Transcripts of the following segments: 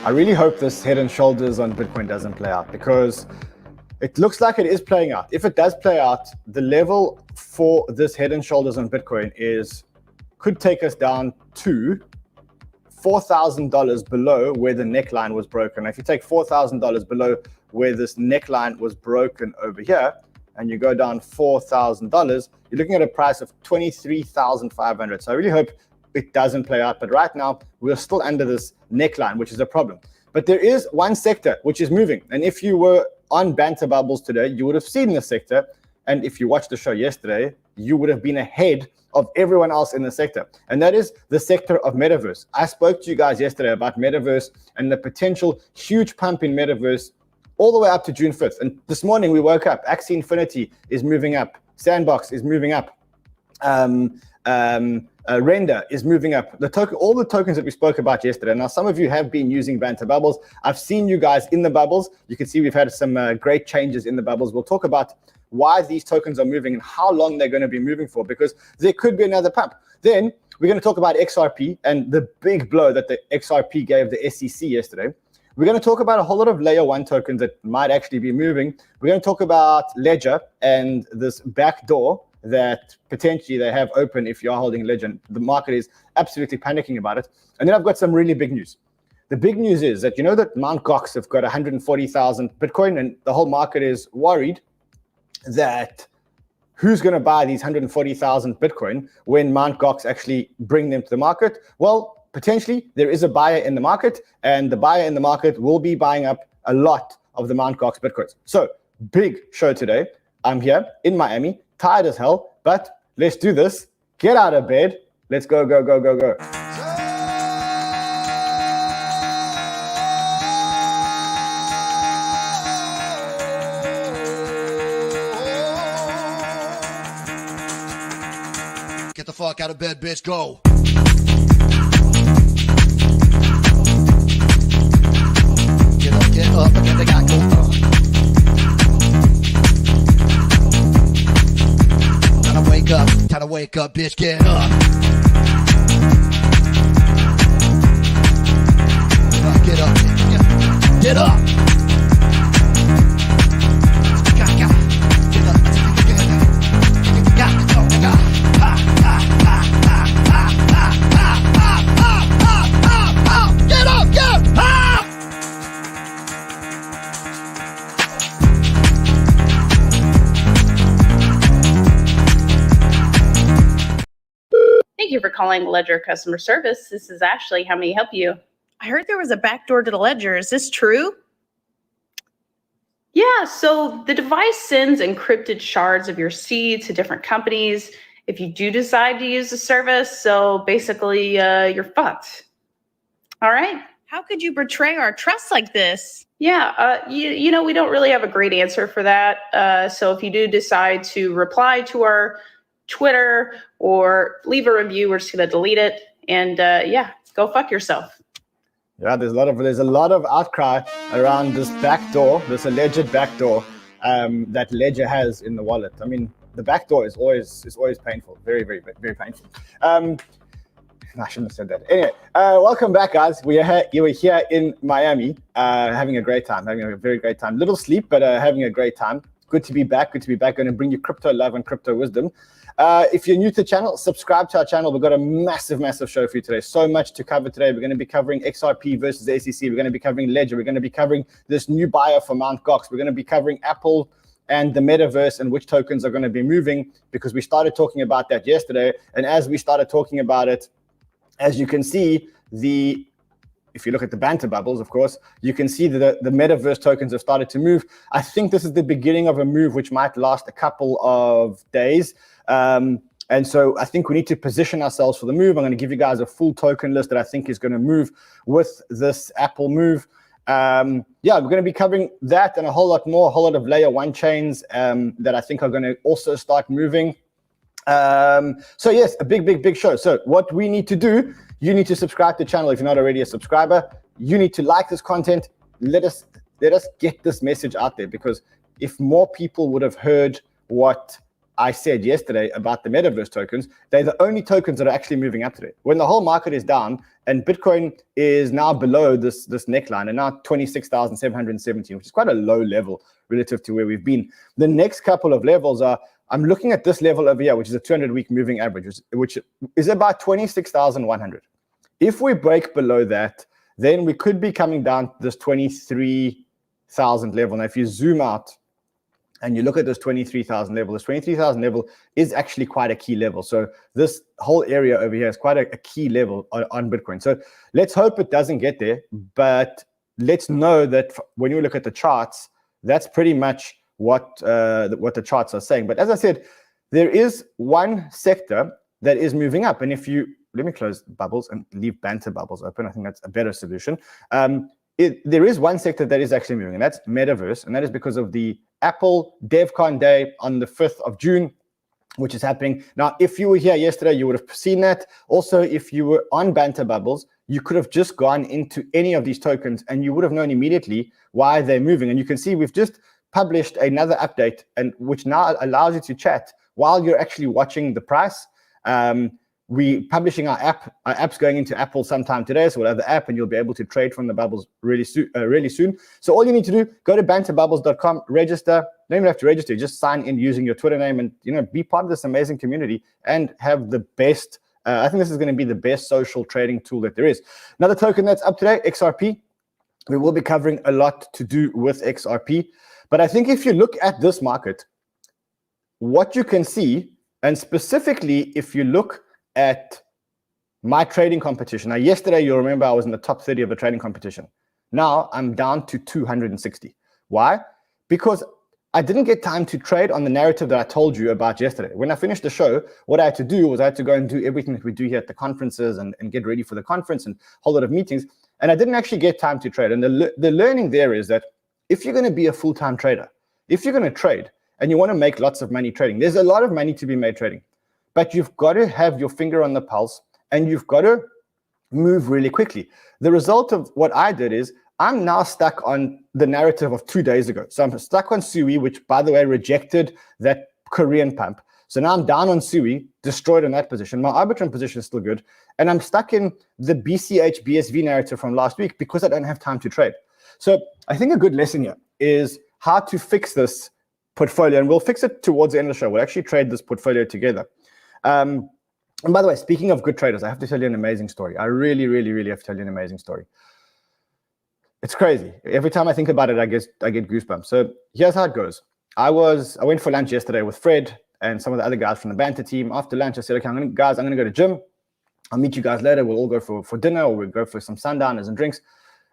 I really hope this head and shoulders on Bitcoin doesn't play out, because it looks like it is playing out. If it does play out, the level for this head and shoulders on Bitcoin could take us down to $4,000 below where the neckline was broken. If you take $4,000 below where this neckline was broken over here, and you go down $4,000, you're looking at a price of $23,500. So I really hope it doesn't play out. But right now, we're still under this neckline, which is a problem. But there is one sector which is moving. And if you were on Banter Bubbles today, you would have seen the sector. And if you watched the show yesterday, you would have been ahead of everyone else in the sector. And that is the sector of Metaverse. I spoke to you guys yesterday about Metaverse and the potential huge pump in Metaverse all the way up to June 5th. And this morning we woke up, Axie Infinity is moving up, Sandbox is moving up, Render is moving up. All the tokens that we spoke about yesterday. Now, some of you have been using Banter Bubbles. I've seen you guys in the bubbles. You can see we've had some great changes in the bubbles. We'll talk about why these tokens are moving and how long they're going to be moving for, because there could be another pump. Then we're going to talk about XRP and the big blow that the XRP gave the SEC yesterday. We're going to talk about a whole lot of layer one tokens that might actually be moving. We're going to talk about Ledger and this backdoor that potentially they have open if you're holding Ledger. The market is absolutely panicking about it. And then I've got some really big news. The big news is that you know that Mt. Gox have got 140,000 Bitcoin, and the whole market is worried that who's going to buy these 140,000 Bitcoin when Mt. Gox actually bring them to the market? Well, potentially there is a buyer in the market, and the buyer in the market will be buying up a lot of the Mt. Gox Bitcoins. So big show today. I'm here in Miami, tired as hell, but let's do this. Get out of bed. Let's go, go, go, go, go. Get the fuck out of bed, bitch, go. Get up, and then they got go. Time to wake up, bitch, get up. Get up, get up. Thank you for calling Ledger Customer Service. This is Ashley. How may I help you? I heard there was a backdoor to the Ledger. Is this true? Yeah, so the device sends encrypted shards of your seed to different companies if you do decide to use the service. So basically, you're fucked. All right? How could you betray our trust like this? Yeah, you know, we don't really have a great answer for that. So if you do decide to reply to our Twitter or leave a review, we're just going to delete it. And yeah, go fuck yourself. Yeah, there's a lot of outcry around this backdoor, this alleged backdoor that Ledger has in the wallet. I mean, the backdoor is always painful, very, very, very painful. I shouldn't have said that. Anyway, welcome back, guys. You were here in Miami, having a great time, having a very great time. Little sleep, but having a great time. Good to be back. Good to be back. Going to bring you crypto love and crypto wisdom. If you're new to the channel, subscribe to our channel. We've got a massive, massive show for you today. So much to cover today. We're going to be covering XRP versus the SEC. We're going to be covering Ledger. We're going to be covering this new buyer for Mt. Gox. We're going to be covering Apple and the Metaverse and which tokens are going to be moving, because we started talking about that yesterday. And as we started talking about it, as you can see, if you look at the Banter bubbles, of course, you can see that the Metaverse tokens have started to move. I think this is the beginning of a move which might last a couple of days. And so I think we need to position ourselves for the move. I'm going to give you guys a full token list that I think is going to move with this Apple move. Yeah, we're going to be covering that and a whole lot more, a whole lot of layer one chains that I think are going to also start moving. So yes, a big, big, big show. So what we need to do, you need to subscribe to the channel if you're not already a subscriber. You need to like this content. Let us get this message out there, because if more people would have heard what I said yesterday about the Metaverse tokens, they're the only tokens that are actually moving up today. When the whole market is down and Bitcoin is now below this neckline and now 26,717, which is quite a low level relative to where we've been. The next couple of levels are, I'm looking at this level over here, which is a 200-week moving average, which is about 26,100. If we break below that, then we could be coming down to this 23,000 level. Now, if you zoom out and you look at this 23,000 level, this 23,000 level is actually quite a key level. So this whole area over here is quite a key level on Bitcoin. So let's hope it doesn't get there, but let's know that when you look at the charts, that's pretty much what the charts are saying. But as I said, there is one sector that is moving up. And if you, let me close bubbles and leave Banter bubbles open. I think that's a better solution. There is one sector that is actually moving, and that's Metaverse. And that is because of the Apple DevCon Day on the 5th of June, which is happening. Now, if you were here yesterday, you would have seen that. Also, if you were on Banter Bubbles, you could have just gone into any of these tokens and you would have known immediately why they're moving. And you can see we've just published another update, and which now allows you to chat while you're actually watching the price. We publishing our app. Our app's going into Apple sometime today, so we'll have the app and you'll be able to trade from the bubbles really soon. So all you need to do, go to banterbubbles.com, register. Don't even have to register, just sign in using your Twitter name and be part of this amazing community and have the best. I think this is going to be the best social trading tool that there is. Another token that's up today, XRP. We will be covering a lot to do with XRP. But I think if you look at this market, what you can see, and specifically if you look at my trading competition. Now, yesterday, you'll remember I was in the top 30 of the trading competition. Now I'm down to 260. Why? Because I didn't get time to trade on the narrative that I told you about yesterday. When I finished the show, what I had to do was I had to go and do everything that we do here at the conferences and get ready for the conference and a whole lot of meetings. And I didn't actually get time to trade. And the learning there is that if you're going to be a full-time trader, if you're going to trade and you want to make lots of money trading, there's a lot of money to be made trading. But you've got to have your finger on the pulse and you've got to move really quickly. The result of what I did is I'm now stuck on the narrative of 2 days ago. So I'm stuck on 𝗬𝗎, which, by the way, rejected that Korean pump. So now I'm down on 𝗬𝗎, destroyed in that position. My arbitrage position is still good. And I'm stuck in the BCH BSV narrative from last week because I don't have time to trade. So I think a good lesson here is how to fix this portfolio. And we'll fix it towards the end of the show. We'll actually trade this portfolio together. And by the way, speaking of good traders, I have to tell you an amazing story. I really have to tell you an amazing story. It's crazy. Every time I think about it, I get goosebumps. So here's how it goes. I went for lunch yesterday with Fred and some of the other guys from the Banter team. After lunch, I said, okay, I'm going to go to gym. I'll meet you guys later. We'll all go for dinner, or we'll go for some sundowners and drinks.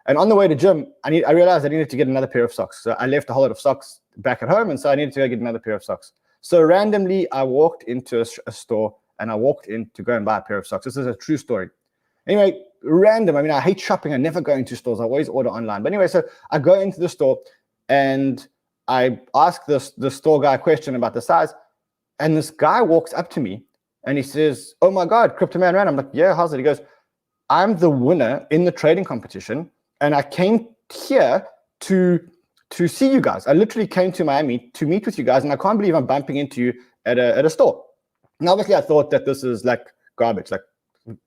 And on the way to gym, I realized I needed to get another pair of socks. So I left a whole lot of socks back at home, and so I needed to go get another pair of socks. So randomly, I walked into a store, and I walked in to go and buy a pair of socks. This is a true story. Anyway, random. I mean, I hate shopping. I never go into stores. I always order online. But anyway, so I go into the store, and I ask the store guy a question about the size, and this guy walks up to me, and he says, "Oh my God, Crypto Man ran." I'm like, "Yeah, how's it?" He goes, "I'm the winner in the trading competition, and I came here to see you guys. I literally came to Miami to meet with you guys, and I can't believe I'm bumping into you at a store." And obviously, I thought that this is like garbage. Like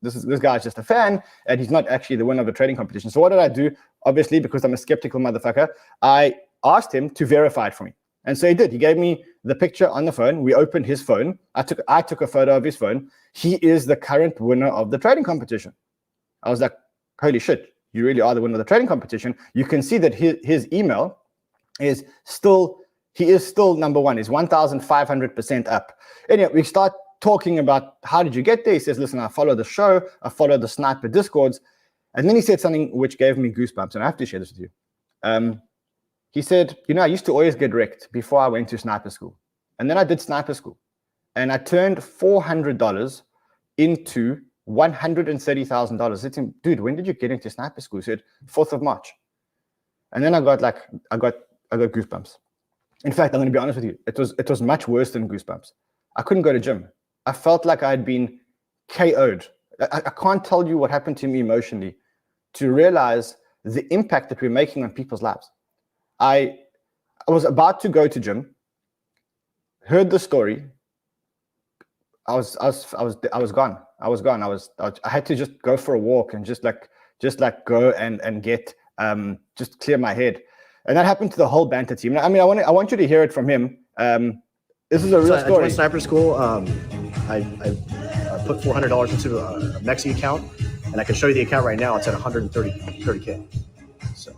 this guy's just a fan, and he's not actually the winner of the trading competition. So what did I do? Obviously, because I'm a skeptical motherfucker, I asked him to verify it for me, and so he did. He gave me the picture on the phone. We opened his phone. I took a photo of his phone. He is the current winner of the trading competition. I was like, holy shit, you really are the winner of the trading competition. You can see that his email is still, he is still number one. He's 1,500% up. Anyway, we start talking about how did you get there? He says, listen, I follow the show. I follow the sniper discords. And then he said something which gave me goosebumps, and I have to share this with you. He said, I used to always get wrecked before I went to sniper school. And then I did sniper school. And I turned $400 into $130,000. I said to him, dude, when did you get into sniper school? He said, 4th of March. And then I got goosebumps. In fact, I'm going to be honest with you. It was much worse than goosebumps. I couldn't go to gym. I felt like I had been KO'd. I can't tell you what happened to me emotionally to realize the impact that we're making on people's lives. I was about to go to gym, heard the story, I was gone. I had to just go for a walk and just go and get just clear my head. And that happened to the whole Banter team. I mean, I want you to hear it from him. This is a real I story. joined Sniper School. I put $400 into a Mexi account, and I can show you the account right now. It's at 130K. So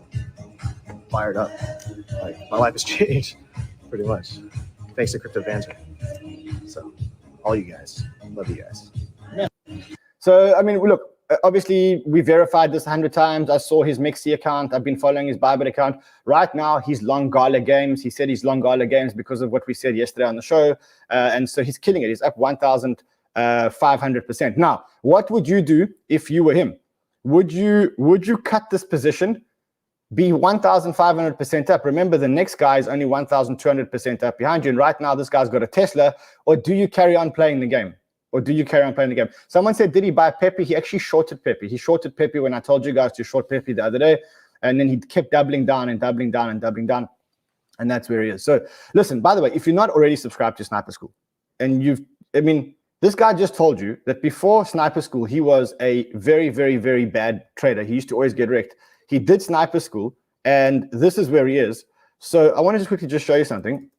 fired up. Like, my life has changed pretty much thanks to Crypto Banter. So all you guys, love you guys. So I mean, look. Obviously, we verified this 100 times. I saw his Mixi account. I've been following his ByBit account. Right now, he's long GALA games. He said he's long GALA games because of what we said yesterday on the show. And so he's killing it. He's up 1,500%. Now, what would you do if you were him? Would you cut this position, be 1,500% up? Remember, the next guy is only 1,200% up behind you. And right now, this guy's got a Tesla. Or do you carry on playing the game? Someone said, did he buy 𝗕𝗬𝗕𝗏? He actually shorted 𝗕𝗬𝗕𝗏. He shorted 𝗕𝗬𝗕𝗏 when I told you guys to short 𝗕𝗬𝗕𝗏 the other day. And then he kept doubling down and doubling down and doubling down. And that's where he is. So listen, by the way, if you're not already subscribed to Sniper School, and this guy just told you that before Sniper School, he was a very, very, very bad trader. He used to always get wrecked. He did Sniper School, and this is where he is. So I want to just quickly show you something.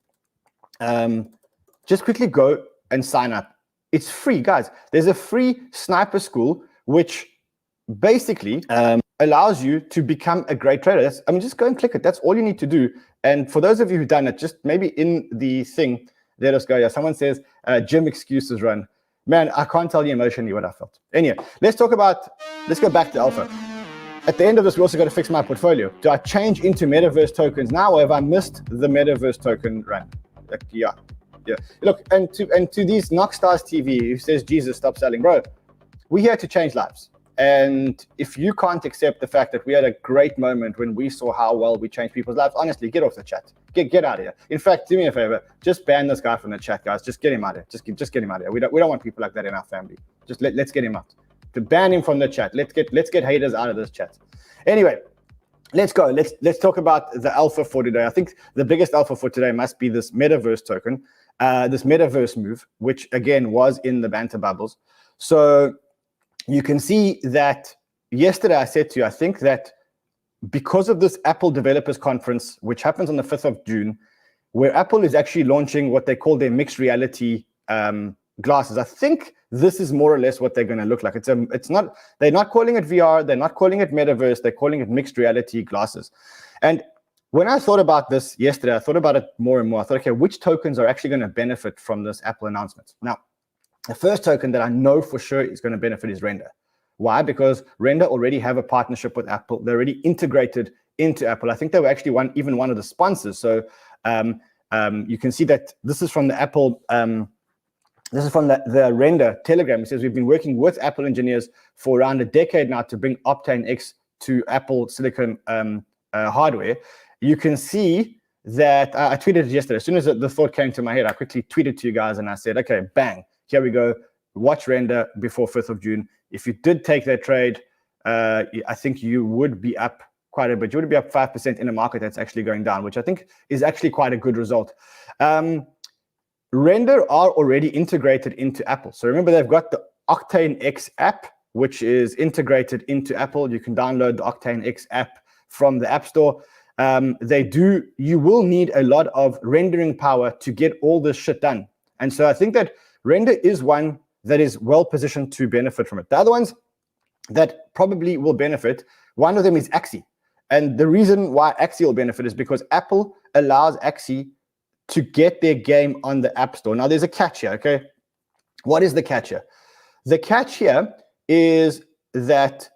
Just quickly go and sign up. It's free, guys. There's a free Sniper School, which basically allows you to become a great trader. Just go and click it. That's all you need to do. And for those of you who've done it, just maybe in the thing, let us go. Yeah, someone says, gym excuses run. Man, I can't tell you emotionally what I felt. Anyway, let's go back to Alpha. At the end of this, we also got to fix my portfolio. Do I change into Metaverse tokens now, or have I missed the Metaverse token run? Yeah. Look, and to these Knockstars TV who says, Jesus, stop selling, bro. We're here to change lives. And if you can't accept the fact that we had a great moment when we saw how well we changed people's lives, honestly, get off the chat. Get out of here. In fact, do me a favor. Just ban this guy from the chat, guys. Just get him out of here. Just get him out of here. We don't want people like that in our family. Just let's get him out. To ban him from the chat. Let's get haters out of this chat. Anyway, let's go. Let's talk about the alpha for today. I think the biggest alpha for today must be this Metaverse token. This Metaverse move, which again was in the Banter bubbles. So you can see that yesterday I said to you, I think that because of this Apple Developers Conference, which happens on the 5th of June, where Apple is actually launching what they call their mixed reality glasses. I think this is more or less what they're going to look like. They're not calling it VR, they're not calling it Metaverse, they're calling it mixed reality glasses. And when I thought about this yesterday, I thought about it more and more. I thought, okay, which tokens are actually going to benefit from this Apple announcement? Now, the first token that I know for sure is going to benefit is Render. Why? Because Render already have a partnership with Apple. They're already integrated into Apple. I think they were actually even one of the sponsors. So you can see that this is from the Apple, this is from the Render Telegram. It says, we've been working with Apple engineers for around a decade now to bring Optane X to Apple Silicon hardware. You can see that I tweeted it yesterday. As soon as the thought came to my head, I quickly tweeted to you guys and I said, okay, bang, here we go. Watch Render before 5th of June. If you did take that trade, I think you would be up quite a bit. You would be up 5% in a market that's actually going down, which I think is actually quite a good result. Render are already integrated into Apple. So remember, they've got the Octane X app, which is integrated into Apple. You can download the Octane X app from the App Store. You will need a lot of rendering power to get all this shit done. And so I think that Render is one that is well positioned to benefit from it. The other ones that probably will benefit, one of them is Axie. And the reason why Axie will benefit is because Apple allows Axie to get their game on the App Store. Now, there's a catch here, okay? What is the catch here? The catch here is that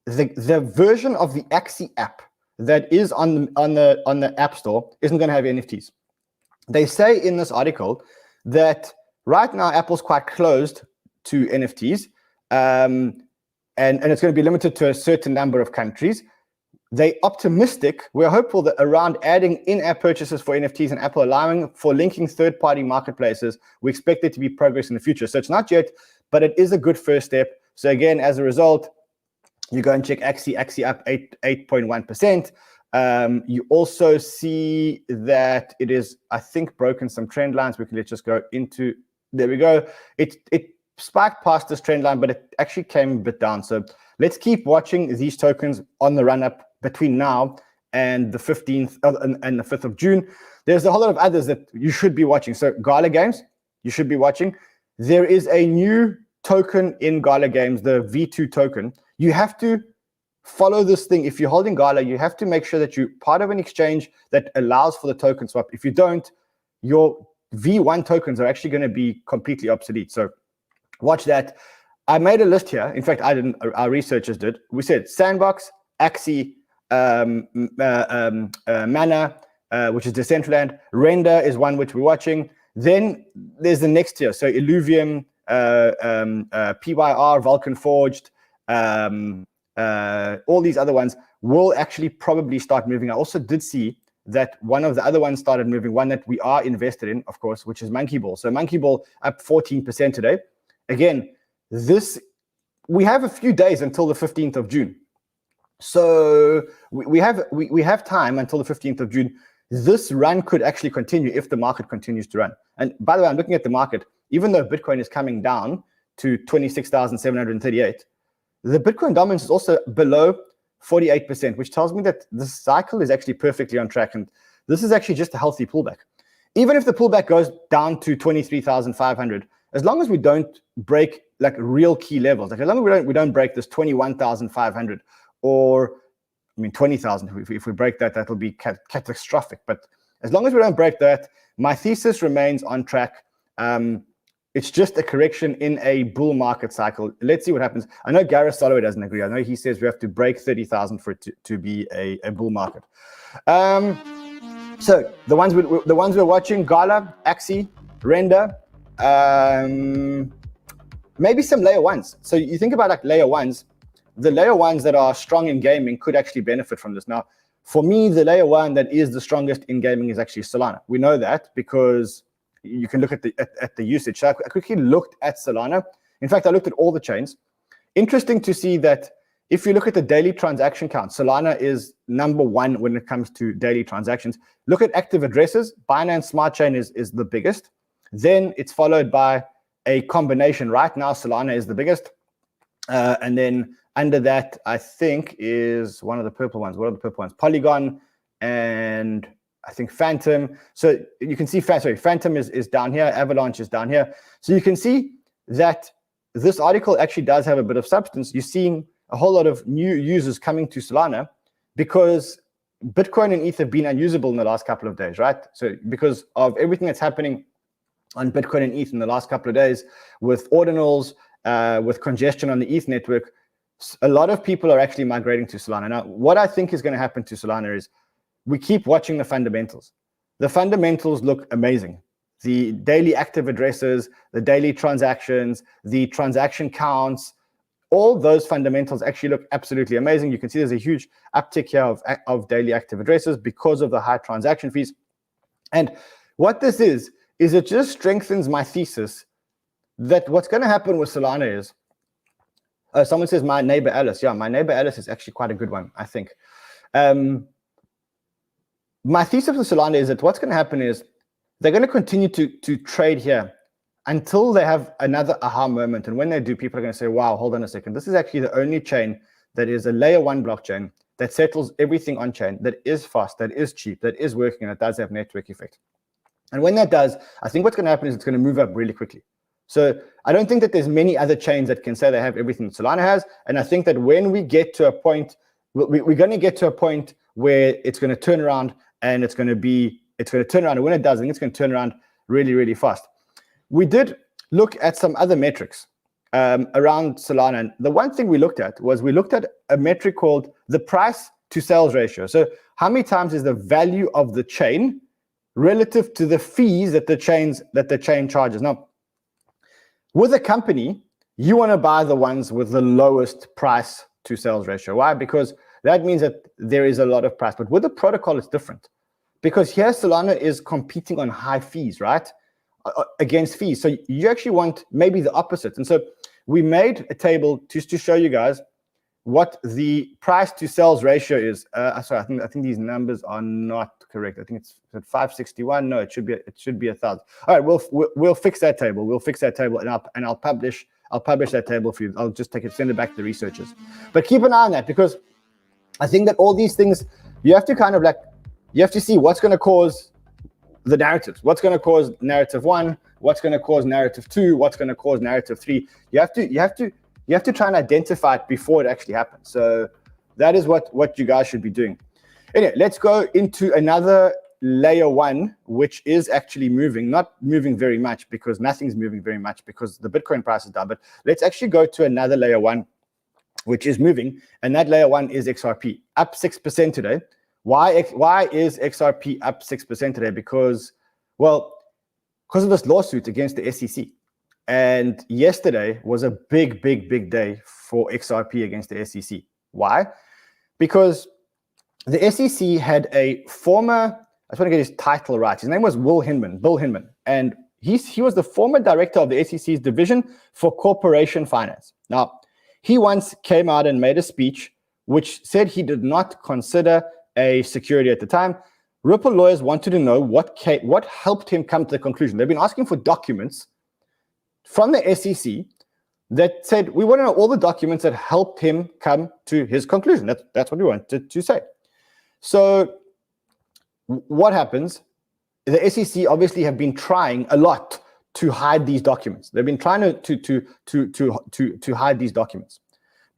the version of the Axie app that is on the App Store isn't going to have NFTs. They say in this article that right now Apple's quite closed to NFTs, and it's going to be limited to a certain number of countries. They're optimistic. We're hopeful that around adding in-app purchases for NFTs and Apple allowing for linking third-party marketplaces, we expect there to be progress in the future. So it's not yet, but it is a good first step. So again, as a result, you go and check Axie up 8.1%. You also see that it is, I think, broken some trend lines. Let's just go into there we go. It spiked past this trend line, but it actually came a bit down. So let's keep watching these tokens on the run up between now and the 15th and the 5th of June. There's a whole lot of others that you should be watching. So GALA Games, you should be watching. There is a new token in GALA Games, the V2 token. You have to follow this thing. If you're holding GALA, you have to make sure that you're part of an exchange that allows for the token swap. If you don't, your V1 tokens are actually going to be completely obsolete. So watch that. I made a list here. In fact, I didn't. Our researchers did. We said Sandbox, Axie, Mana, which is Decentraland. Render is one which we're watching. Then there's the next tier. So Illuvium, PYR, Vulcan Forged, all these other ones will actually probably start moving. I also did see that one of the other ones started moving, one that we are invested in, of course, which is Monkey Ball. So Monkey Ball up 14% today. Again, we have a few days until the 15th of June. So we have time until the 15th of June. This run could actually continue if the market continues to run. And by the way, I'm looking at the market. Even though Bitcoin is coming down to 26,738, the Bitcoin dominance is also below 48%, which tells me that the cycle is actually perfectly on track. And this is actually just a healthy pullback. Even if the pullback goes down to 23,500, as long as we don't break like real key levels, like as long as we don't break this 21,500 or 20,000, if we break that, that'll be catastrophic. But as long as we don't break that, my thesis remains on track. It's just a correction in a bull market cycle. Let's see what happens. I know Gareth Soloway doesn't agree. I know he says we have to break 30,000 for it to be a bull market. So the ones we're watching: GALA, Axie, Render, maybe some layer ones. So you think about like layer ones. The layer ones that are strong in gaming could actually benefit from this. Now, for me, the layer one that is the strongest in gaming is actually Solana. We know that because you can look at the usage. So I quickly looked at Solana. In fact, I looked at all the chains. Interesting to see that if you look at the daily transaction count, Solana is number one when it comes to daily transactions. Look at active addresses. Binance Smart Chain is the biggest. Then it's followed by a combination. Right now, Solana is the biggest. And then under that, I think, is one of the purple ones. What are the purple ones? Polygon and I think Phantom. So you can see, Phantom is down here. Avalanche is down here. So you can see that this article actually does have a bit of substance. You're seeing a whole lot of new users coming to Solana because Bitcoin and ETH have been unusable in the last couple of days, right? So because of everything that's happening on Bitcoin and ETH in the last couple of days with ordinals, with congestion on the ETH network, a lot of people are actually migrating to Solana. Now, what I think is going to happen to Solana is we keep watching the fundamentals. The fundamentals look amazing. The daily active addresses, the daily transactions, the transaction counts, all those fundamentals actually look absolutely amazing. You can see there's a huge uptick here of daily active addresses because of the high transaction fees. And what this is it just strengthens my thesis that what's going to happen with Solana is, someone says my neighbor Alice. Yeah, my neighbor Alice is actually quite a good one, I think. My thesis with Solana is that what's going to happen is they're going to continue to trade here until they have another aha moment. And when they do, people are going to say, wow, hold on a second. This is actually the only chain that is a layer one blockchain that settles everything on chain, that is fast, that is cheap, that is working, and it does have network effect. And when that does, I think what's going to happen is it's going to move up really quickly. So I don't think that there's many other chains that can say they have everything that Solana has. And I think that when we get to a point, we're going to get to a point where it's going to turn around and it's going to turn around. And when it does, I think it's going to turn around really, really fast. We did look at some other metrics around Solana. And the one thing we looked at was a metric called the price to sales ratio. So how many times is the value of the chain relative to the fees that the chain charges? Now, with a company, you want to buy the ones with the lowest price to sales ratio. Why? Because that means that there is a lot of price. But with the protocol, it's different. Because here, Solana is competing on high fees, right? Against fees. So you actually want maybe the opposite. And so we made a table just to show you guys what the price to sales ratio is. Sorry, I think these numbers are not correct. I think it's at 561. No, it should be 1,000. All right, we'll fix that table. We'll fix that table, and I'll publish that table for you. I'll just send it back to the researchers. But keep an eye on that, because I think that all these things, you have to kind of you have to see what's going to cause the narratives. What's going to cause narrative 1? What's going to cause narrative 2? What's going to cause narrative 3? You have to try and identify it before it actually happens. So that is what you guys should be doing. Anyway, let's go into another layer 1, which is actually moving, not moving very much, because nothing's moving very much because the Bitcoin price is down. But let's actually go to another layer 1, which is moving, and that layer 1 is XRP, up 6% today. Why is XRP up 6% today? Because of this lawsuit against the SEC. And yesterday was a big day for XRP against the SEC. Why? Because the SEC had a former, I just want to get his title right. His name was Bill Hinman. And he was the former director of the SEC's Division for Corporation Finance. Now, he once came out and made a speech which said he did not consider a security at the time. Ripple lawyers wanted to know what helped him come to the conclusion. They've been asking for documents from the SEC that said, we want to know all the documents that helped him come to his conclusion. That's what we wanted to say. So what happens? The SEC obviously have been trying a lot to hide these documents. They've been trying to hide these documents.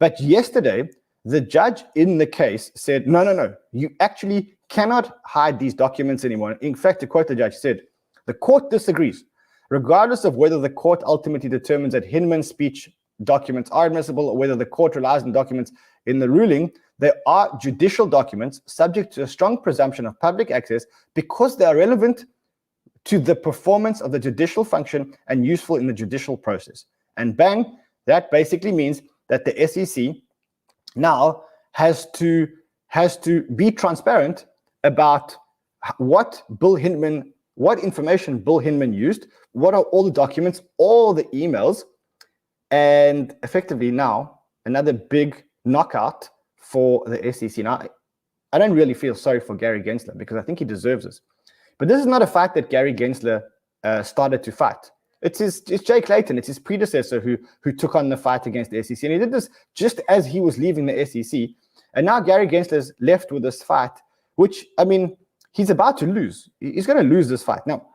But yesterday, the judge in the case said, no, you actually cannot hide these documents anymore. In fact, to quote the judge, said, the court disagrees. Regardless of whether the court ultimately determines that Hinman's speech documents are admissible or whether the court relies on documents in the ruling, they are judicial documents subject to a strong presumption of public access because they are relevant to the performance of the judicial function and useful in the judicial process. And bang, that basically means that the SEC now has to be transparent about what information Bill Hinman used, what are all the documents, all the emails, and effectively now another big knockout for the SEC. Now, I don't really feel sorry for Gary Gensler because I think he deserves this. But this is not a fight that Gary Gensler started to fight. It's Jay Clayton, it's his predecessor who took on the fight against the SEC. And he did this just as he was leaving the SEC. And now Gary Gensler's left with this fight, which, I mean, he's about to lose. He's going to lose this fight. Now,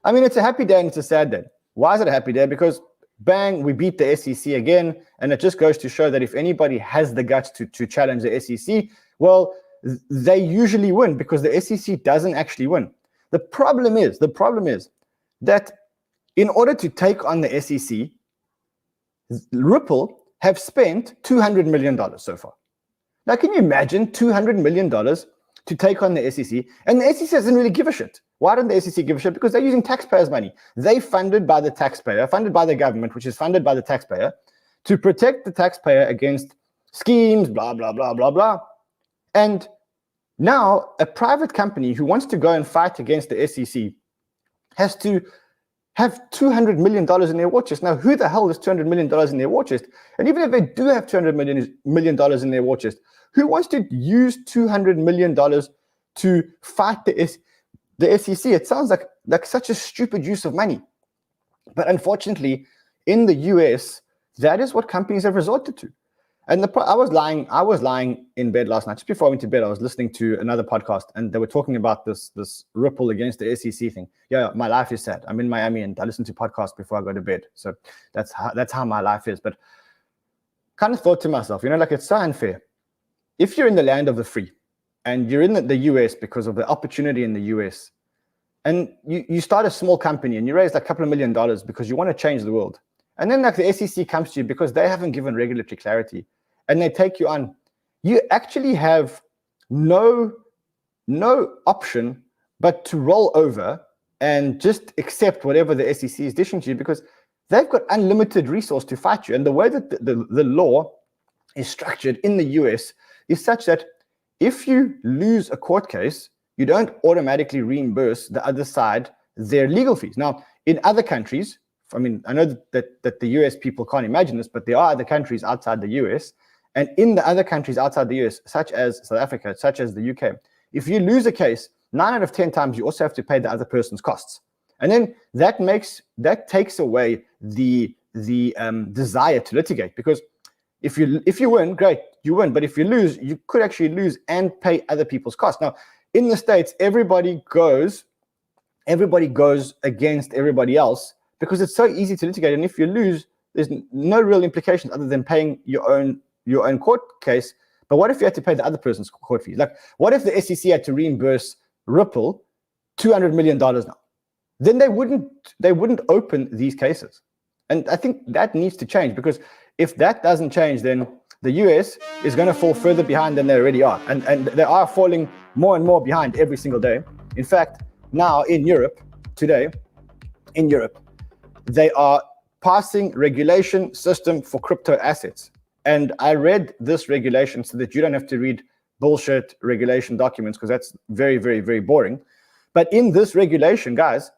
I mean, it's a happy day and it's a sad day. Why is it a happy day? Because, bang, we beat the SEC again. And it just goes to show that if anybody has the guts to challenge the SEC, well, they usually win because the SEC doesn't actually win. The problem is that in order to take on the SEC, Ripple have spent $200 million so far. Now, can you imagine $200 million to take on the SEC? And the SEC doesn't really give a shit. Why don't the SEC give a shit? Because they're using taxpayers' money. They funded by the taxpayer, funded by the government, which is funded by the taxpayer, to protect the taxpayer against schemes, blah, blah, blah, blah, blah. And now a private company who wants to go and fight against the SEC has to have $200 million in their war chest. Now, who the hell is $200 million in their war chest? And even if they do have $200 million in their war chest, who wants to use $200 million to fight the SEC? It sounds like such a stupid use of money. But unfortunately, in the US, that is what companies have resorted to. And I was lying in bed last night. Just before I went to bed, I was listening to another podcast, and they were talking about this Ripple against the SEC thing. Yeah, my life is sad. I'm in Miami, and I listen to podcasts before I go to bed. So that's how my life is. But kind of thought to myself, like, it's so unfair. If you're in the land of the free, and you're in the US because of the opportunity in the US, and you start a small company and you raise like a couple of $1 million because you want to change the world, and then like the SEC comes to you because they haven't given regulatory clarity, and they take you on, you actually have no option but to roll over and just accept whatever the SEC is dishing to you because they've got unlimited resource to fight you. And the way that the law is structured in the US is such that if you lose a court case, you don't automatically reimburse the other side their legal fees. Now, in other countries, I mean, I know that the US people can't imagine this, but there are other countries outside the US, And in the other countries outside the US, such as South Africa, such as the UK, if you lose a case, 9 out of 10 times you also have to pay the other person's costs. And then that takes away the desire to litigate, because if you win, great, you win. But if you lose, you could actually lose and pay other people's costs. Now, in the States, everybody goes against everybody else because it's so easy to litigate. And if you lose, there's no real implications other than paying your own court case. But what if you had to pay the other person's court fees? Like, what if the SEC had to reimburse Ripple $200 million now? Then they wouldn't open these cases. And I think that needs to change, because if that doesn't change, then the US is going to fall further behind than they already are. And they are falling more and more behind every single day. In fact, now in Europe, they are passing regulation system for crypto assets. And I read this regulation so that you don't have to read bullshit regulation documents, because that's very, very, very boring. But in this regulation, guys,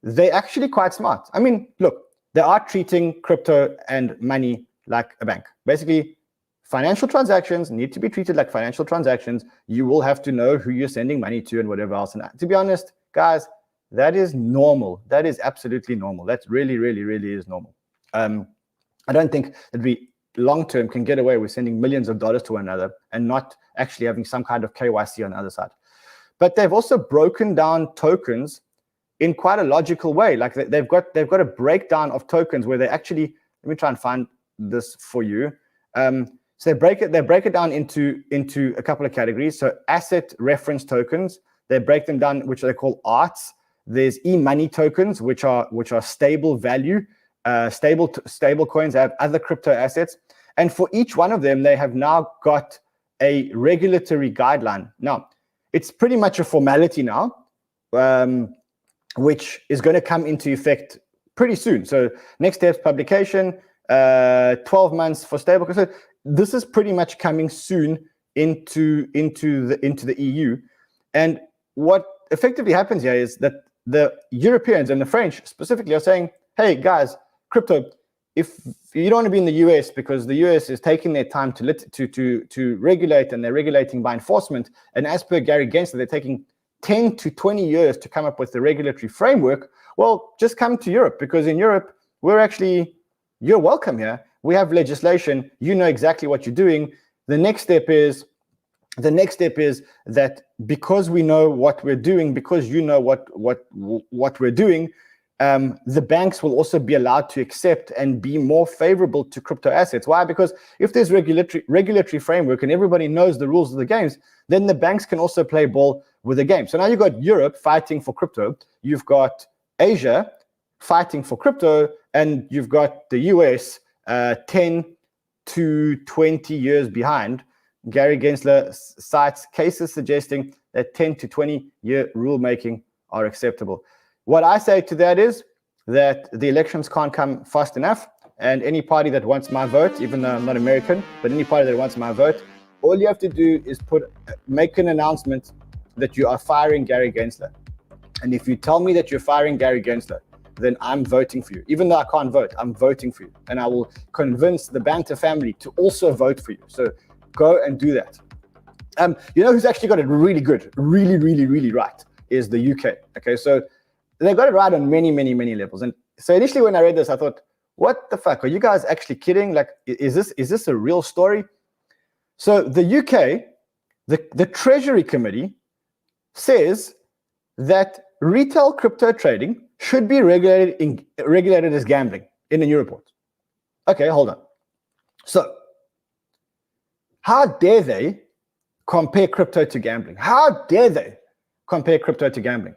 they're actually quite smart. I mean, look, they are treating crypto and money like a bank. Basically, financial transactions need to be treated like financial transactions. You will have to know who you're sending money to and whatever else. And to be honest, guys, that is normal. That is absolutely normal. That really, really, really is normal. I don't think that we long-term can get away with sending millions of dollars to one another and not actually having some kind of KYC on the other side. But they've also broken down tokens in quite a logical way. Like they've got a breakdown of tokens where they actually, let me try and find this for you. So they break it down into a couple of categories. So asset reference tokens, they break them down, which they call arts. There's e-money tokens, which are stable value, stable coins. They have other crypto assets, and for each one of them, they have now got a regulatory guideline. Now, it's pretty much a formality now, which is going to come into effect pretty soon. So next step's publication, 12 months for stable. So this is pretty much coming soon into the EU. And what effectively happens here is that the Europeans and the French specifically are saying, hey guys, crypto, if you don't want to be in the US because the US is taking their time to regulate, and they're regulating by enforcement, and as per Gary Gensler, they're taking 10 to 20 years to come up with the regulatory framework. Well, just come to Europe, because in Europe, you're welcome here. We have legislation. You know exactly what you're doing. The next step is that because we know what we're doing, because you know what we're doing, the banks will also be allowed to accept and be more favorable to crypto assets. Why? Because if there's regulatory framework and everybody knows the rules of the games, then the banks can also play ball with the game. So now you've got Europe fighting for crypto, you've got Asia fighting for crypto, and you've got the US 10 to 20 years behind. Gary Gensler cites cases suggesting that 10 to 20 year rulemaking are acceptable. What I say to that is that the elections can't come fast enough, and any party that wants my vote, even though I'm not American, but any party that wants my vote, all you have to do is make an announcement that you are firing Gary Gensler. And if you tell me that you're firing Gary Gensler, then I'm voting for you. Even though I can't vote, I'm voting for you. And I will convince the Banter family to also vote for you. So go and do that. You know who's actually got it really good, really, really, really right, is the UK. Okay, so they got it right on many, many, many levels. And so initially when I read this, I thought, what the fuck? Are you guys actually kidding? Like, is this a real story? So the UK, the Treasury Committee says that retail crypto trading should be regulated as gambling in the new report. Okay, hold on. So how dare they compare crypto to gambling? How dare they compare crypto to gambling?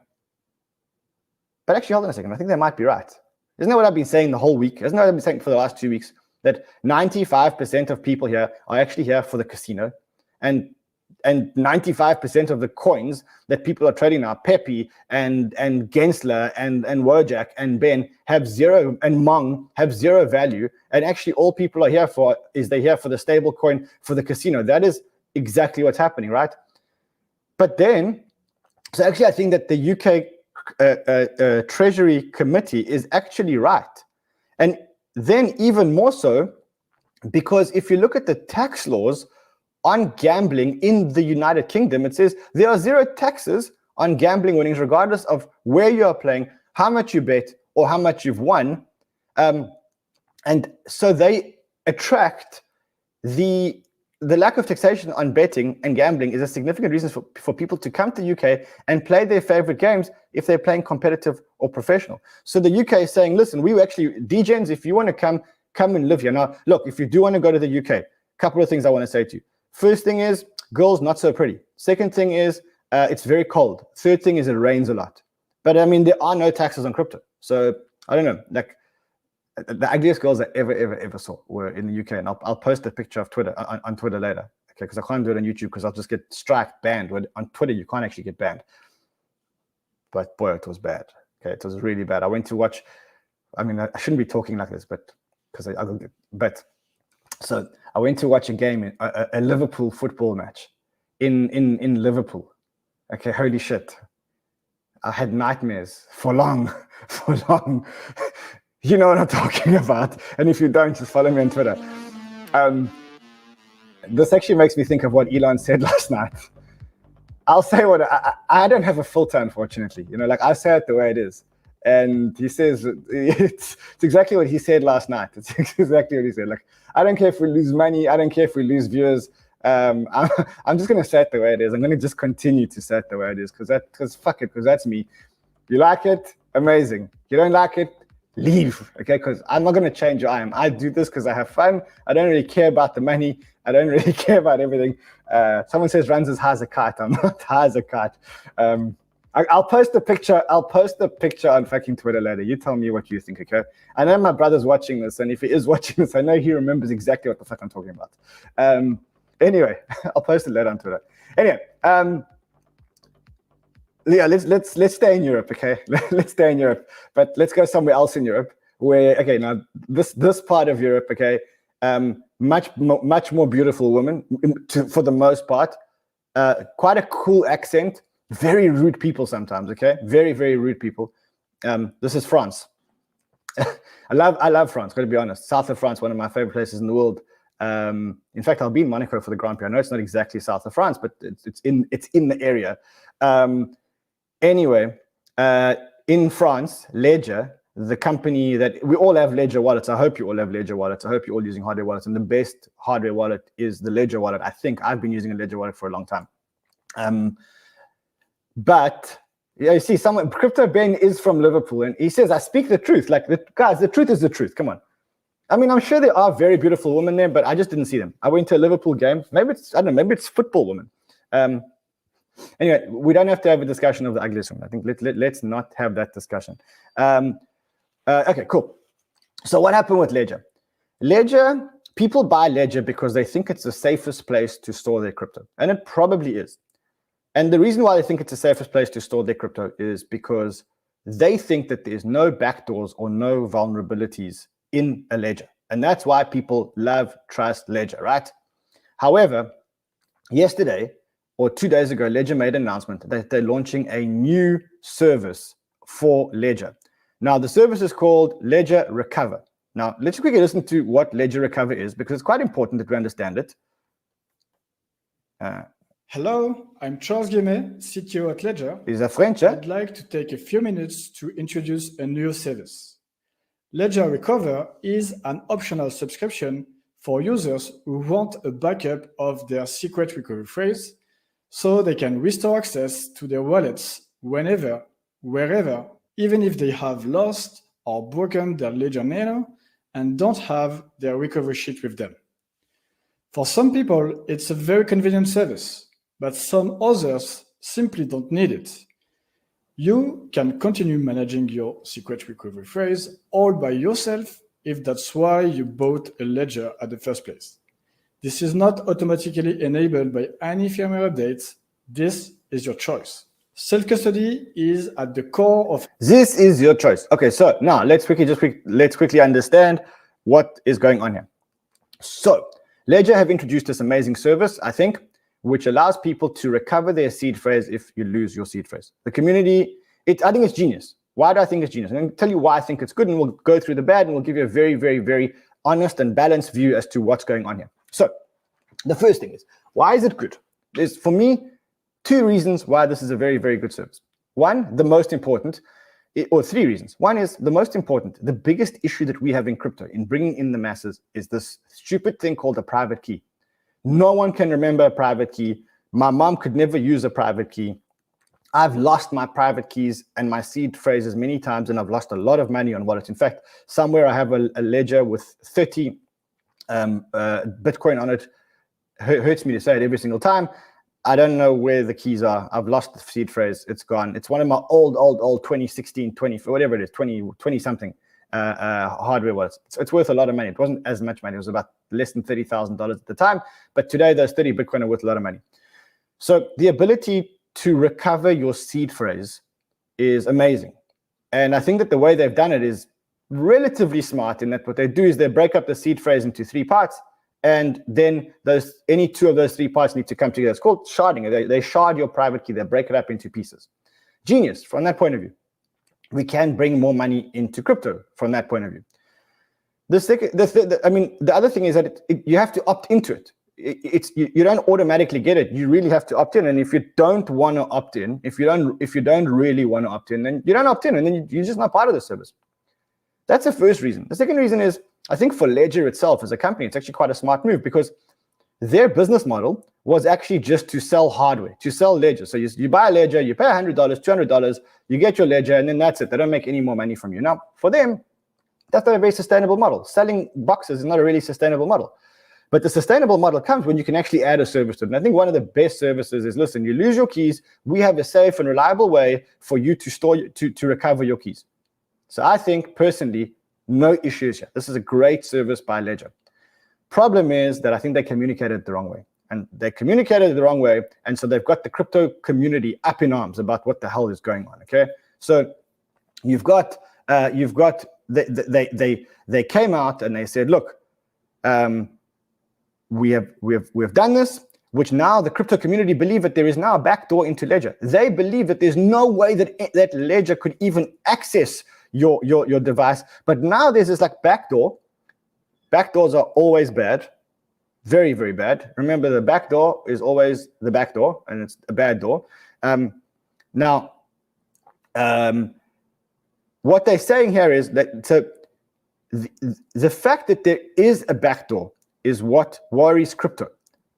But actually, hold on a second. I think they might be right. Isn't that what I've been saying the whole week? Isn't that what I've been saying for the last 2 weeks? That 95% of people here are actually here for the casino, and 95% of the coins that people are trading now, Pepe and Gensler and Wojak and Ben have zero, and Mong have zero value. And actually, all people are here for is they're here for the stable coin for the casino. That is exactly what's happening, right? But then, so actually, I think that the UK Treasury Committee is actually right. And then even more so, Because if you look at the tax laws on gambling in the United Kingdom, it says there are 0 taxes on gambling winnings, regardless of where you are playing, how much you bet, or how much you've won. And so they attract the lack of taxation on betting and gambling is a significant reason for people to come to the UK and play their favorite games if they're playing competitive or professional. So the UK is saying, listen, we actually, DGens, if you want to come and live here. Now, look, if you do want to go to the UK, a couple of things I want to say to you. First thing is, girls, not so pretty. Second thing is, it's very cold. Third thing is, it rains a lot. But I mean, there are no taxes on crypto. So I don't know, like the ugliest girls I ever saw were in the UK. And I'll post a picture of Twitter on Twitter later. Okay, because I can't do it on YouTube because I'll just get banned. On Twitter, you can't actually get banned. But boy, it was bad. Okay, it was really bad. I went to watch, I mean, I shouldn't be talking like this, but so I went to watch a game, a Liverpool football match in Liverpool. Okay, holy shit. I had nightmares for long. You know what I'm talking about. And if you don't, just follow me on Twitter. This actually makes me think of what Elon said last night. I'll say what I don't have a filter, unfortunately. You know, like I say it the way it is. And he says, it's exactly what he said last night. It's exactly what he said. Like, I don't care if we lose money. I don't care if we lose viewers. I'm just going to say it the way it is. I'm going to just continue to say it the way it is because fuck it, because that's me. You like it? Amazing. You don't like it? Leave. Okay, because I'm not going to change who I am. I do this because I have fun. I don't really care about the money. I don't really care about everything. Someone says runs as high as a kite. I'm not high as a kite. I'll post the picture. I'll post the picture on fucking Twitter later. You tell me what you think, okay? I know my brother's watching this, and if he is watching this, I know he remembers exactly what the fuck I'm talking about. Anyway, I'll post it later on Twitter. Anyway, yeah, let's stay in Europe, okay? Let's stay in Europe, but let's go somewhere else in Europe. Where okay, now this part of Europe, okay, much more beautiful women for the most part. Quite a cool accent. Very rude people sometimes, okay? Very, very rude people. This is France. I love France, gotta be honest. South of France, one of my favorite places in the world. In fact, I'll be in Monaco for the Grand Prix. I know it's not exactly south of France, but it's in the area. Anyway, in France, Ledger, the company that we all have Ledger wallets. I hope you all have Ledger wallets. I hope you're all using hardware wallets. And the best hardware wallet is the Ledger wallet. I think I've been using a Ledger wallet for a long time. But yeah, you see, Crypto Ben is from Liverpool, and he says, I speak the truth. Like, guys, the truth is the truth. Come on. I mean, I'm sure there are very beautiful women there, but I just didn't see them. I went to a Liverpool game. Maybe it's, I don't know, maybe it's football women. Anyway, we don't have to have a discussion of the ugliest women. I think let's not have that discussion. Okay, cool. So what happened with Ledger? Ledger, people buy Ledger because they think it's the safest place to store their crypto. And it probably is. And the reason why they think it's the safest place to store their crypto is because they think that there's no backdoors or no vulnerabilities in a ledger. And that's why people love, trust Ledger, right? However, yesterday or 2 days ago, Ledger made an announcement that they're launching a new service for Ledger. Now, the service is called Ledger Recover. Now, let's quickly listen to what Ledger Recover is, because it's quite important that we understand it. Hello, I'm 𝗕𝗚𝗕𝗏𝗓, CTO at Ledger. Is that French? Eh? I'd like to take a few minutes to introduce a new service. Ledger Recover is an optional subscription for users who want a backup of their secret recovery phrase so they can restore access to their wallets whenever, wherever, even if they have lost or broken their Ledger Nano and don't have their recovery sheet with them. For some people, it's a very convenient service, but some others simply don't need it. You can continue managing your secret recovery phrase all by yourself if that's why you bought a Ledger at the first place. This is not automatically enabled by any firmware updates. This is your choice. Self-custody is at the core of... This is your choice. Okay, so now let's quickly understand what is going on here. So Ledger have introduced this amazing service, I think, which allows people to recover their seed phrase if you lose your seed phrase. The community, I think it's genius. Why do I think it's genius? I'm going to tell you why I think it's good, and we'll go through the bad, and we'll give you a very, very, very honest and balanced view as to what's going on here. So the first thing is, why is it good? There's, for me, two reasons why this is a very, very good service. One, the most important, or three reasons. One is the most important. The biggest issue that we have in crypto in bringing in the masses is this stupid thing called a private key. No one can remember a private key. My mom could never use a private key. I've lost my private keys and my seed phrases many times, and I've lost a lot of money on wallets. In fact, somewhere I have a ledger with 30 Bitcoin on it. Hurts me to say it every single time. I don't know where the keys are. I've lost the seed phrase. It's gone. It's one of my old 2016, 20, whatever it is, 20 something hardware wallets. It's worth a lot of money. It wasn't as much money. It was about less than $30,000 at the time. But today, those 30 Bitcoin are worth a lot of money. So the ability to recover your seed phrase is amazing. And I think that the way they've done it is relatively smart in that what they do is they break up the seed phrase into 3 parts. And then any 2 of those 3 parts need to come together. It's called sharding. They shard your private key. They break it up into pieces. Genius from that point of view. We can bring more money into crypto from that point of view. The other thing is that you have to opt into it. You don't automatically get it. You really have to opt in. And if you don't want to opt in, if you don't really want to opt in, then you don't opt in, and then you're just not part of the service. That's the first reason. The second reason is, I think for Ledger itself as a company, it's actually quite a smart move because their business model was actually just to sell hardware, to sell Ledger. So you buy a Ledger, you pay $100, $200, you get your Ledger, and then that's it. They don't make any more money from you. Now, for them, that's not a very sustainable model. Selling boxes is not a really sustainable model. But the sustainable model comes when you can actually add a service to it. And I think one of the best services is, listen, you lose your keys, we have a safe and reliable way for you to store to recover your keys. So I think personally, no issues here. This is a great service by Ledger. Problem is that I think they communicated it the wrong way. And they communicated it the wrong way. And so they've got the crypto community up in arms about what the hell is going on. Okay. So you've got they came out and they said, look, we have done this, which now the crypto community believe that there is now a backdoor into Ledger. They believe that there's no way that Ledger could even access your device. But now there's this like backdoor. Backdoors are always bad, very, very bad. Remember, the backdoor is always the backdoor, and it's a bad door. What they're saying here is that the fact that there is a backdoor is what worries crypto,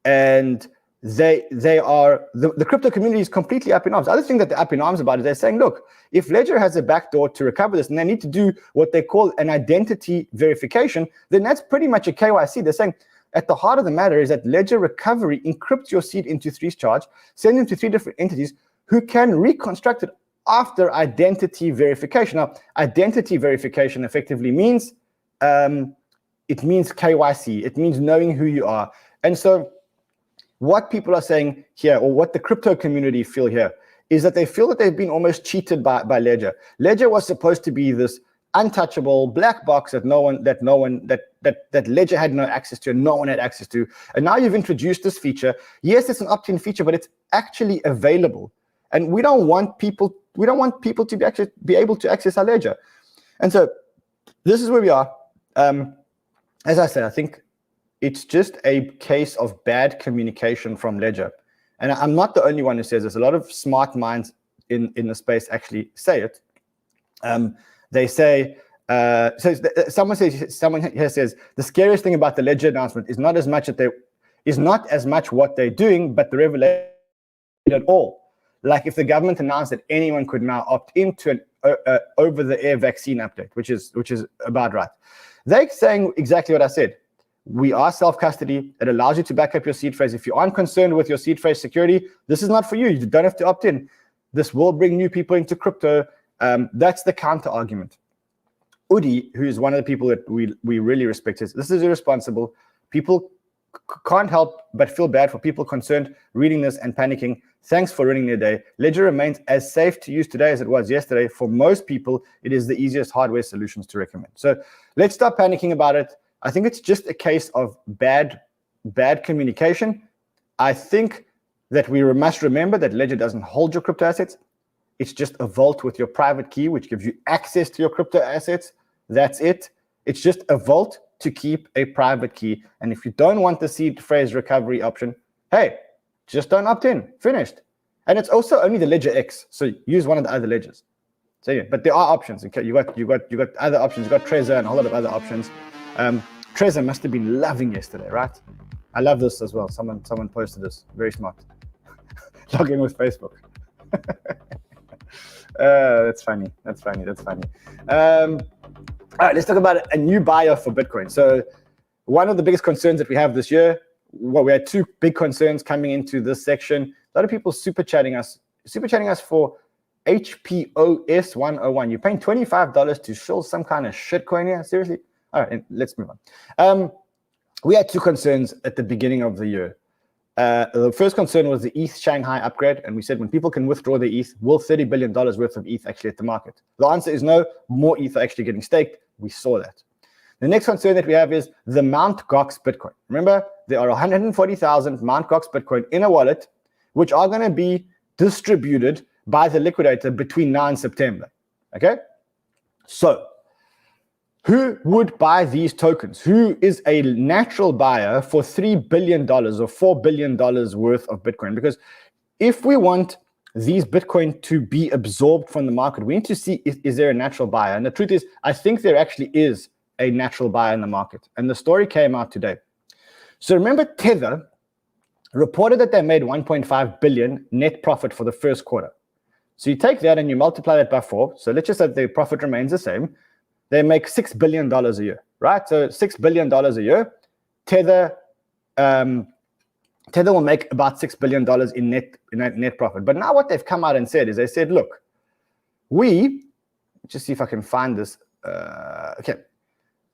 and the crypto community is completely up in arms. The other thing that they're up in arms about is they're saying, look, if Ledger has a backdoor to recover this, and they need to do what they call an identity verification, then that's pretty much a KYC. They're saying at the heart of the matter is that Ledger recovery encrypts your seed into 3 shards, send them to 3 different entities who can reconstruct it after identity verification. Now, identity verification effectively means it means KYC. It means knowing who you are. And so what people are saying here, or what the crypto community feel here, is that they feel that they've been almost cheated by Ledger. Ledger was supposed to be this untouchable black box that Ledger had no access to, and no one had access to. And now you've introduced this feature. Yes, it's an opt-in feature, but it's actually available. And we don't want people to be able to access our Ledger. And so this is where we are. As I said, I think it's just a case of bad communication from Ledger. And I'm not the only one who says this. A lot of smart minds in the space actually say it. They say, someone here says, the scariest thing about the Ledger announcement is not as much what they're doing, but the revelation at all. Like if the government announced that anyone could now opt into an over-the-air vaccine update, which is about right. They're saying exactly what I said. We are self-custody. It allows you to back up your seed phrase. If you aren't concerned with your seed phrase security, this is not for you. You don't have to opt in. This will bring new people into crypto. That's the counter argument. 𝗬𝗓𝗓, who is one of the people that we really respect, says this is irresponsible. People can't help but feel bad for people concerned reading this and panicking. Thanks for ruining their day. Ledger remains as safe to use today as it was yesterday. For most people, it is the easiest hardware solutions to recommend. So let's stop panicking about it. I think it's just a case of bad communication. I think that we must remember that Ledger doesn't hold your crypto assets. It's just a vault with your private key, which gives you access to your crypto assets. That's it. It's just a vault to keep a private key. And if you don't want the seed phrase recovery option, hey, just don't opt in. Finished. And it's also only the ledger X. So use one of the other ledgers. So yeah, but there are options. Okay, you got other options. You got Trezor and a whole lot of other options. Trezor must have been loving yesterday, right? I love this as well. Someone posted this. Very smart. Log in with Facebook. That's funny. All right, let's talk about a new buyer for Bitcoin. So one of the biggest concerns that we have this year, well, we had two big concerns coming into this section. A lot of people super chatting us for HPOS 101. You're paying $25 to show some kind of shit coin here? Seriously? All right, let's move on. We had two concerns at the beginning of the year. The first concern was the ETH Shanghai upgrade, and we said when people can withdraw their ETH, will $30 billion worth of ETH actually hit the market? The answer is no, more ETH are actually getting staked. We saw that. The next concern that we have is the Mt. Gox Bitcoin. Remember, there are 140,000 Mt. Gox Bitcoin in a wallet, which are going to be distributed by the liquidator between now and September. Okay? So, who would buy these tokens? Who is a natural buyer for $3 billion or $4 billion worth of Bitcoin? Because if we want these Bitcoin to be absorbed from the market, we need to see, is there a natural buyer? And the truth is, I think there actually is a natural buyer in the market. And the story came out today. So remember, Tether reported that they made 1.5 billion net profit for the first quarter. So you take that and you multiply that by 4. So let's just say the profit remains the same. They make $6 billion a year, right? So $6 billion a year. Tether will make about $6 billion in net profit. But now what they've come out and said is they said, look, just see if I can find this. Okay.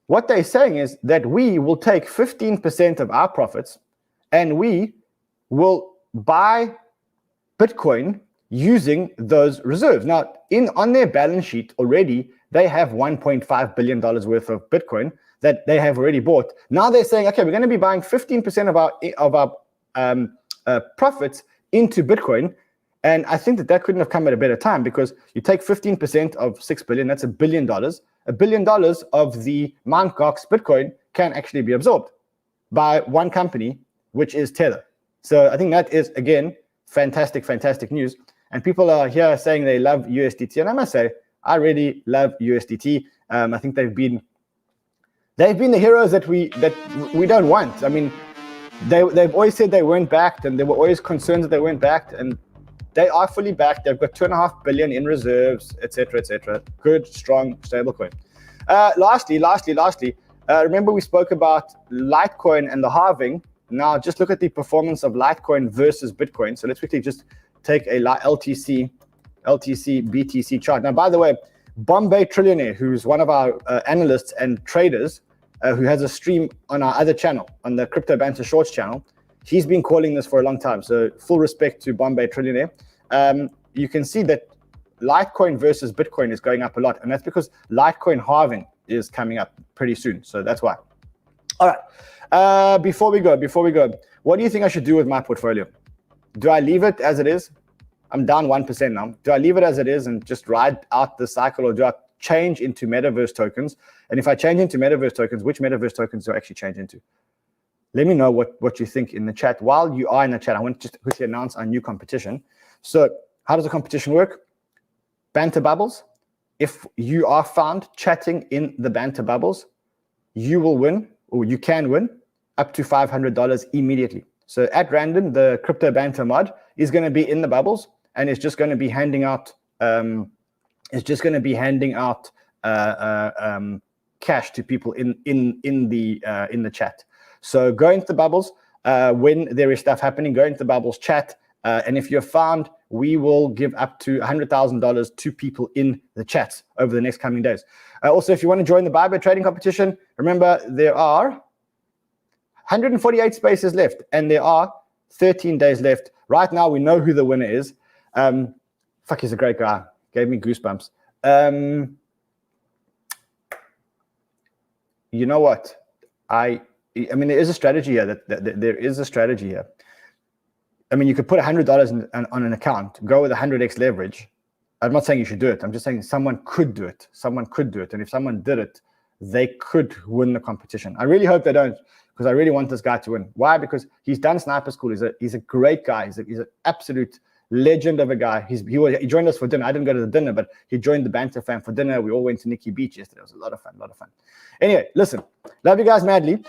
What they're saying is that we will take 15% of our profits and we will buy Bitcoin using those reserves. Now, on their balance sheet already, they have $1.5 billion worth of Bitcoin that they have already bought. Now they're saying, okay, we're going to be buying 15% of our profits into Bitcoin. And I think that couldn't have come at a better time, because you take 15% of 6 billion, that's $1 billion. $1 billion of the Mt. Gox Bitcoin can actually be absorbed by one company, which is Tether. So I think that is, again, fantastic news. And people are here saying they love USDT. And I must say, I really love USDT. I think they've been the heroes that we don't want. I mean, they've always said they weren't backed, and there were always concerns that they weren't backed, and they are fully backed. They've got 2.5 billion in reserves, etc. Good, strong, stable coin. Lastly, remember we spoke about Litecoin and the halving. Now just look at the performance of Litecoin versus Bitcoin. So let's quickly just take a LTC BTC chart. Now, by the way, Bombay Trillionaire, who's one of our analysts and traders, who has a stream on our other channel, on the Crypto Banter Shorts channel, he's been calling this for a long time. So full respect to Bombay Trillionaire. You can see that Litecoin versus Bitcoin is going up a lot, and that's because Litecoin halving is coming up pretty soon. So that's why. All right. Before we go, what do you think I should do with my portfolio? Do I leave it as it is? I'm down 1% now. Do I leave it as it is and just ride out the cycle, or do I change into Metaverse tokens? And if I change into Metaverse tokens, which Metaverse tokens do I actually change into? Let me know what you think in the chat. While you are in the chat, I want to just quickly announce our new competition. So how does the competition work? Banter bubbles. If you are found chatting in the banter bubbles, you will win, or you can win, up to $500 immediately. So at random, the Crypto Banter mod is going to be in the bubbles, and it's just going to be handing out cash to people in the chat. So go into the bubbles when there is stuff happening. Go into the bubbles, chat, and if you're found, we will give up to $100,000 to people in the chats over the next coming days. Also, if you want to join the ByBit Trading Competition, remember there are 148 spaces left, and there are 13 days left. Right now, we know who the winner is. He's a great guy. Gave me goosebumps. You know what? I mean, there is a strategy here. There is a strategy here. I mean, you could put $100 on an account, go with 100x leverage. I'm not saying you should do it. I'm just saying someone could do it. And if someone did it, they could win the competition. I really hope they don't, because I really want this guy to win. Why? Because he's done sniper school. He's a great guy. He's an absolute legend of a guy. He joined us for dinner. I didn't go to the dinner, but he joined the Banter fam for dinner. We all went to Nikki Beach yesterday. It was a lot of fun, Anyway, listen, love you guys madly.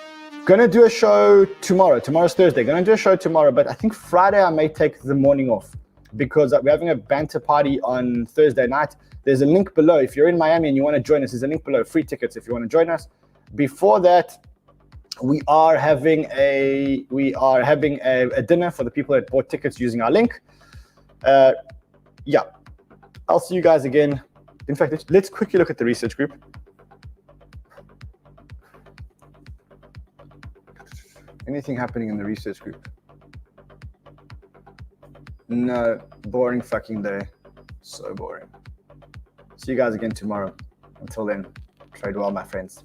Gonna do a show tomorrow. Tomorrow's Thursday. Gonna do a show tomorrow, but I think Friday I may take the morning off, because we're having a Banter party on Thursday night. There's a link below. If you're in Miami and you want to join us, there's a link below. Free tickets if you want to join us. Before that, we are having a dinner for the people that bought tickets using our link. Yeah, I'll see you guys again. In fact, let's quickly look at the research group. Anything happening in the research group? No, boring fucking day. So boring. See you guys again tomorrow. Until then, trade well, my friends.